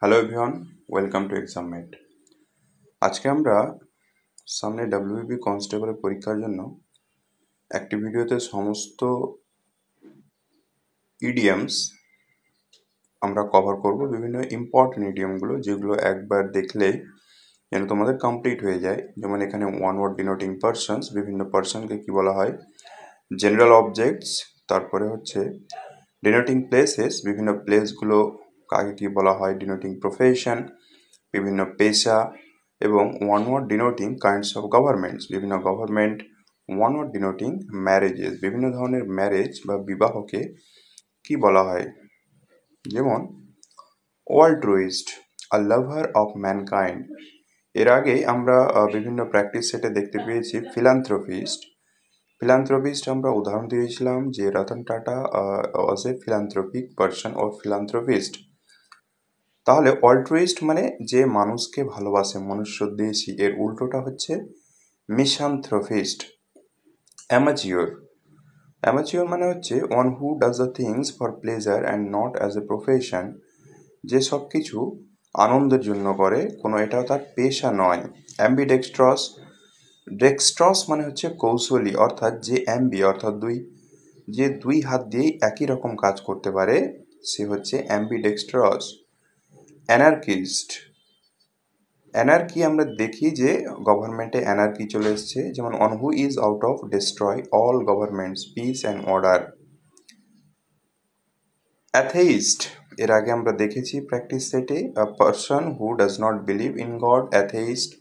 Hello everyone, welcome to ExamMate. আজকে আমরা সামনে ডাব্লিউবিপি কনস্টেবলের পরীক্ষার জন্য একটি ভিডিওতে সমস্ত ইডিয়ামস আমরা কভার করব। বিভিন্ন ইম্পর্টেন্ট ইডিয়ামগুলো যেগুলো একবার দেখলেই যেন তোমাদের কমপ্লিট হয়ে যায়। যেমন এখানে ওয়ান ওয়ার্ড ডিনোটিং পারসনস, বিভিন্ন পারসনকে কি বলা হয়, জেনারেল অবজেক্টস, তারপরে হচ্ছে ডিনোটিং প্লেসেস, বিভিন্ন প্লেসগুলো কাকে কি বলা হয়, ডিনোটিং প্রফেশন, বিভিন্ন পেশা, এবং one word denoting kinds of governments, বিভিন্ন government. One word denoting marriages, বিভিন্ন ধরনের ম্যারেজ বা বিবাহকে কি বলা হয়, যেমন অল্ট্রুইস্ট, আ লাভার অফ ম্যানকাইন্ড। এর আগে আমরা বিভিন্ন প্র্যাকটিস সেটে দেখতে পেয়েছি ফিলান্থ্রপিস্ট। ফিলান্থ্রপিস্ট আমরা উদাহরণ দিয়েছিলাম যে রতন টাটা ওয়াজ এ ফিলান্থ্রপিক পার্সন ও ফিলান্থ্রপিস্ট। তাহলে অল্ট্রুইস্ট মানে যে মানুষকে ভালোবাসে, মনুষ্যদ্বেষী, এর উল্টোটা হচ্ছে মিসান্থ্রপিস্ট। অ্যামাচিওর, অ্যামাচিওর মানে হচ্ছে one who does the things for pleasure and not as a profession, যে সব কিছু আনন্দের জন্য করে, কোনো এটা তার পেশা নয়। অ্যাম্বিডেক্সট্রস, ডেক্সট্রস মানে হচ্ছে কৌশলী, অর্থাৎ যে অ্যাম্বি অর্থাৎ যে দুই হাত দিয়েই একই রকম কাজ করতে পারে সে হচ্ছে অ্যাম্বিডেক্সট্রস। অ্যানার্কিস্ট, অ্যানার্কি আমরা দেখি যে গভর্নমেন্টে অ্যানার্কি চলে এসছে, যেমন one who is out of destroy all governments peace and order. Atheist, এর আগে আমরা দেখেছি প্র্যাকটিস সেটে, a person who does not believe in God, atheist.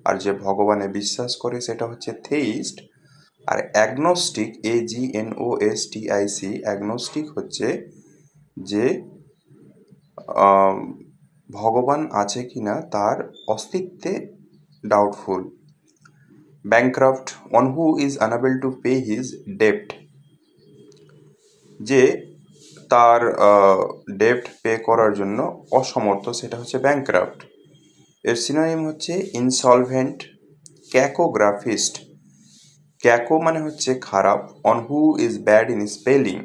আর যে ভগবানে বিশ্বাস করে সেটা হচ্ছে থেইস্ট। আর অ্যাগনোস্টিক, AGNOSTIC, অ্যাগনোস্টিক হচ্ছে যে ভগবান আছে কিনা তার অস্তিত্বে doubtful. Bankrupt, one who is unable to pay his ডেপ্ট, যে তার ডেপ্ট পে করার জন্য অসমর্থ, সেটা হচ্ছে ব্যাংক্রাফট। এর সিনোনিম হচ্ছে ইনসলভেন্ট। ক্যাকোগ্রাফিস্ট, ক্যাকো মানে হচ্ছে খারাপ। On who is bad in spelling,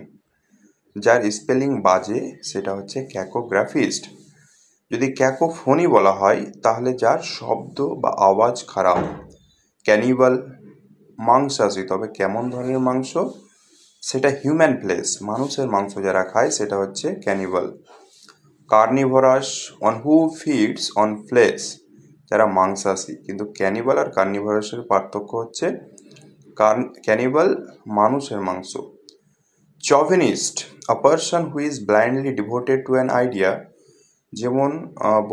যার স্পেলিং বাজে সেটা হচ্ছে ক্যাকোগ্রাফিস্ট। যদি ক্যাকোফোনি বলা হয় তাহলে যার শব্দ বা আওয়াজ খারাপ। ক্যানিবাল, মাংসাশী, তবে কেমন ধরনের মাংস, সেটা হিউম্যান ফ্লেশ, মানুষের মাংস যারা খায় সেটা হচ্ছে cannibal. Carnivorous, on who feeds on flash, যারা মাংসাশী। কিন্তু ক্যানিবাল আর কার্নিভোরাসের পার্থক্য হচ্ছে ক্যানিবাল মানুষের মাংস। Chauvinist, a person who is blindly devoted to an idea, যেমন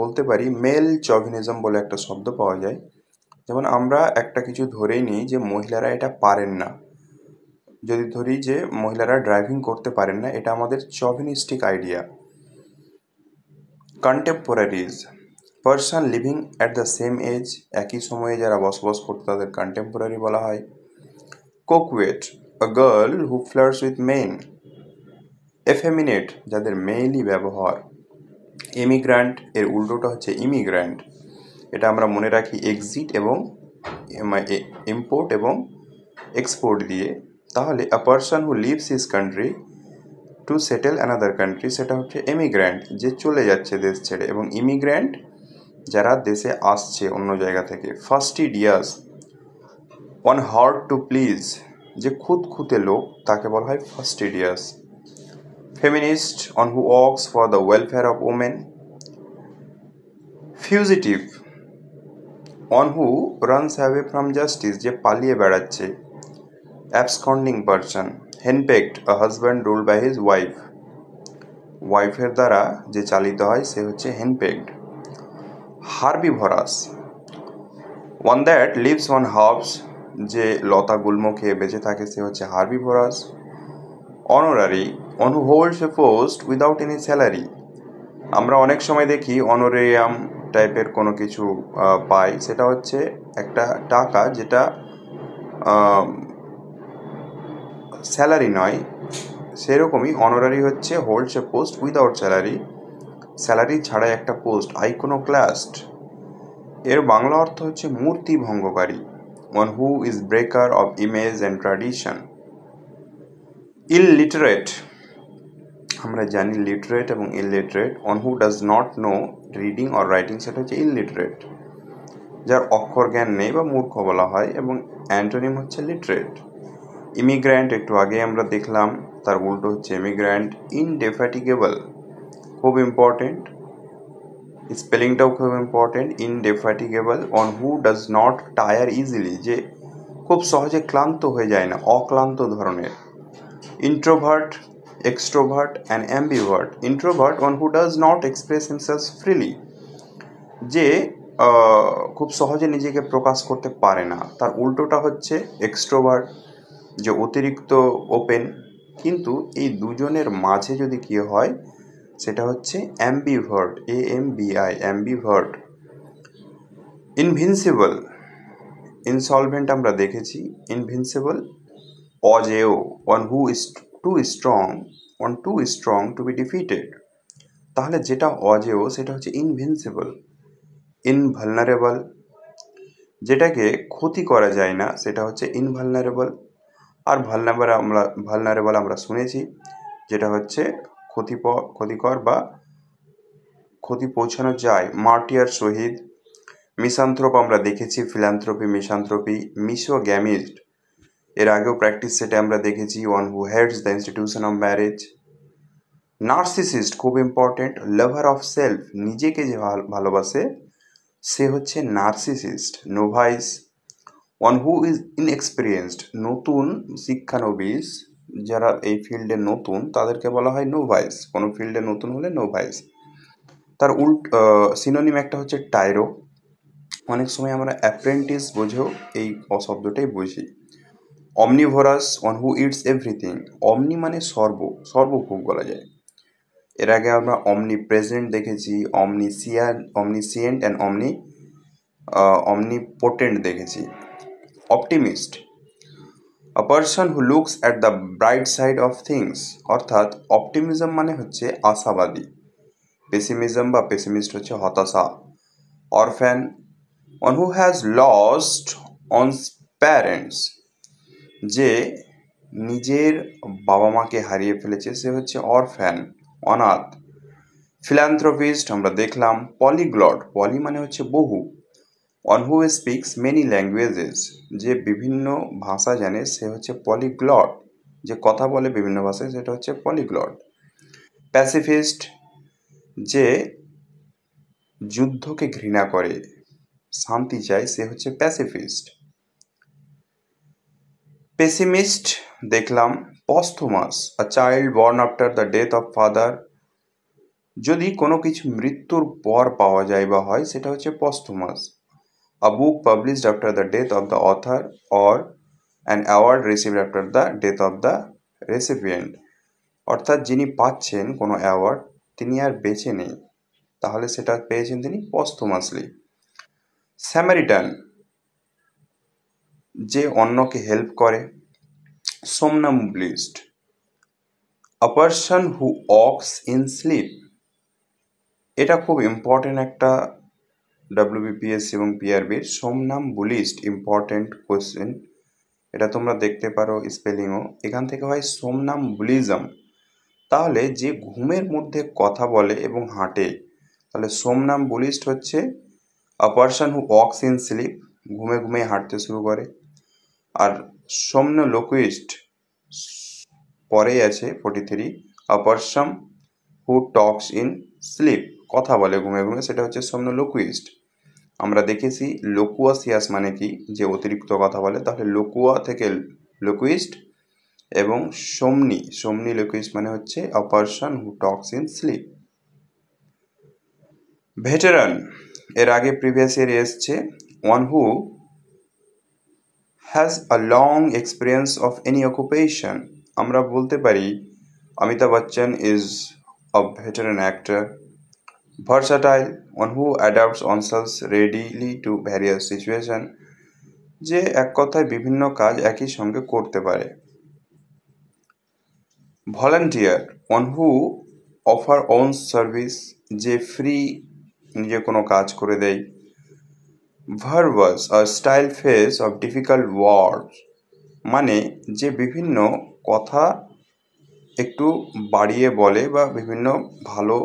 বলতে পারি মেল চভিনিজম বলে একটা শব্দ পাওয়া যায়। যেমন আমরা একটা কিছু ধরেই নিই যে মহিলারা এটা পারেন না, যদি ধরি যে মহিলারা ড্রাইভিং করতে পারেন না, এটা আমাদের chauvinistic idea. Contemporaries, person living at the same age, একই সময়ে যারা বসবাস করতে তাদের কন্টেম্পোরারি বলা হয়। Coquette, a girl who flirts with men. Effeminate, যাদের মেইলি ব্যবহার। ইমিগ্রান্ট, এর উল্টোটা হচ্ছে ইমিগ্র্যান্ট। এটা আমরা মনে রাখি এক্সিট এবং ইম্পোর্ট এবং এক্সপোর্ট দিয়ে। তাহলে a person who leaves his country to settle another country, সেটা হচ্ছে এমিগ্র্যান্ট, যে চলে যাচ্ছে দেশ ছেড়ে, এবং ইমিগ্র্যান্ট যারা দেশে আসছে অন্য জায়গা থেকে। Fastidious, one hard to please, যে খুঁতখুঁতে লোক তাকে বলা হয় fastidious. Feminist, one who works for the welfare of women. Fugitive, one who runs away from justice, যে পালিয়ে বেড়াচ্ছে। Absconding person. Henpecked, a husband ruled by his wife, ওয়াইফের দ্বারা যে চালিত হয় সে হচ্ছে henpecked. Herbivorous, one that lives on herbs, যে লতা গুল্ম খেয়ে বেঁচে থাকে সে হচ্ছে herbivorous. Honorary, one who holds a post without any salary, আমরা অনেক সময় দেখি অনারেরিয়াম টাইপের কোনো কিছু পাই, সেটা হচ্ছে একটা টাকা যেটা স্যালারি নয়। সেরকমই অনারারি হচ্ছে holds a post without salary, salary ছাড়াই একটা পোস্ট। আইকোনোক্লাস্ট, এর বাংলা অর্থ হচ্ছে মূর্তি ভঙ্গকারী। One who is breaker of image and tradition. Illiterate, আমরা জানি লিটারেট এবং illiterate. One who does not know reading or writing সেটা হচ্ছে ইলিটারেট, যার অক্ষর জ্ঞান নেই বা মূর্খ বলা হয়, এবং অ্যান্টোনিম হচ্ছে লিটারেট। ইমিগ্র্যান্ট একটু আগে আমরা দেখলাম, তার উল্টো হচ্ছে ইমিগ্র্যান্ট। ইনডেফ্যাটিগেবল খুব ইম্পর্টেন্ট, স্পেলিংটাও খুব important. Indefatigable, one who does not tire easily, যে খুব সহজে ক্লান্ত হয়ে যায় না, অক্লান্ত ধরনের। Introvert, extrovert and ambivert. Introvert, one who does not express himself freely, যে খুব সহজে নিজেকে প্রকাশ করতে পারে না। তার উল্টোটা হচ্ছে এক্সট্রোভার্ট, যে অতিরিক্ত ওপেন। কিন্তু এই দুজনের মাঝে যদি কি হয় সেটা হচ্ছে ambivert, AMBI, ambivert. Invincible, insolvent আমরা দেখেছি। ইনভিনসিবল, অজেয়, one who is too strong, one too strong to be defeated. তাহলে যেটা অজেয় সেটা হচ্ছে ইনভিনসিবল। ইনভালনারেবল, যেটাকে ক্ষতি করা যায় না সেটা হচ্ছে ইনভালনারেবল। আর ভালনারেবল আমরা শুনেছি, যেটা হচ্ছে ক্ষতিকর বা ক্ষতি পৌঁছানো যায়। মার্টিয়ার, শহীদ। মিসান্থ্রোপ আমরা দেখেছি, ফিলান্থ্রপি, মিসান্থ্রপি। মিসোগ্যামিস্ট এর আগেও প্র্যাকটিস সেটে আমরা দেখেছি, one who heads the institution of marriage. Narcissist খুব ইম্পর্টেন্ট, লাভার অফ সেলফ, নিজেকে যে ভালোবাসে সে হচ্ছে narcissist. Novice, one who is inexperienced, নতুন শিক্ষানবিশ, যারা এই ফিল্ডে নতুন তাদেরকে বলা হয় নোভাইস। কোনো ফিল্ডে নতুন হলে নোভাইস। তার সিনোনিম একটা হচ্ছে টাইরো। অনেক সময় আমরা অ্যাপ্রেন্টিস বোঝেও এই শব্দটাই বুঝি। Omnivorous, one who it's everything. অমনি মানে সর্বভোগ বলা যায়। এর আগে আমরা অমনি প্রেজেন্ট দেখেছি, অমনিসিয়েন্ট অ্যান্ড অমনিপোটেন্ট দেখেছি। Optimist, a person who looks at the bright side of things, অর্থাৎ অপটিমিজম মানে হচ্ছে আশাবাদী, পেসিমিজম বা পেসিমিস্ট হচ্ছে হতাশা। Orphan, one who has lost one's parents, যে নিজের বাবা মাকে হারিয়ে ফেলেছে সে হচ্ছে অরফ্যান, অনাথ। ফিল্যান্থ্রপিস্ট আমরা দেখলাম। পলিগ্লট, পলি মানে হচ্ছে বহু। One who speaks many languages, যে বিভিন্ন ভাষা জানে সে হচ্ছে পলিগ্লট, যে কথা বলে বিভিন্ন ভাষায় সেটা হচ্ছে পলিগ্লট। প্যাসিফিস্ট, যে যুদ্ধকে ঘৃণা করে, শান্তি চায়, সে হচ্ছে প্যাসিফিস্ট। পেসিমিস্ট দেখলাম। Posthumous, a child born after the death of father, যদি কোনো কিছু মৃত্যুর পর পাওয়া যায় বা হয় সেটা হচ্ছে posthumous. A book published after the death of the author, or an award received after the death of the recipient, অর্থাৎ যিনি পাচ্ছেন কোনো অ্যাওয়ার্ড তিনি আর বেঁচে নেই, তাহলে সেটা পেয়েছেন তিনি পস্থুমাসলি। স্যামারিটান, যে অন্যকে হেল্প করে। Somnambulist, a person who walks in sleep. এটা খুব ইম্পর্টেন্ট একটা ডাব্লিউবিপিএসসি এবং পিআরবির। সোমনাম্বুলিস্ট ইম্পর্টেন্ট কোয়েশ্চেন, এটা তোমরা দেখতে পারো স্পেলিংও। এখান থেকে হয় সোমনাম্বুলিজম, তাহলে যে ঘুমের মধ্যে কথা বলে এবং হাঁটে, তাহলে সোমনাম্বুলিস্ট হচ্ছে a person who walks in sleep, ঘুমে ঘুমে হাঁটতে শুরু করে। আর সোমনোলোকুইস্ট পরেই আছে 43, a person who talks in sleep, কথা বলে ঘুমে ঘুমে, সেটা হচ্ছে সোমনোলোকুইস্ট। আমরা দেখেছি লোকুয়াসিয়াস মানে কি, যে অতিরিক্ত কথা বলে, তাহলে লোকুয়া থেকে লোকুইস্ট, এবং সোমনিলোকুইস্ট মানে হচ্ছে a person who talks in sleep. Veteran, এর আগে প্রিভিয়াস ইয়ারে এসছে। One who has a long experience of any occupation, আমরা বলতে পারি Amitabh Bachchan is a veteran actor. Versatile, one who adapts oneself readily to various situation, যে এক কথায় বিভিন্ন কাজ একই সঙ্গে করতে পারে। Volunteer, one who offer own service, যে ফ্রি নিজে কোনো কাজ করে দেয়। Verbose, a style face of difficult ওয়ার্ডস, মানে যে বিভিন্ন কথা একটু বাড়িয়ে বলে বা বিভিন্ন ভালো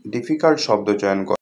ডিফিকাল্ট শব্দ চয়ন করে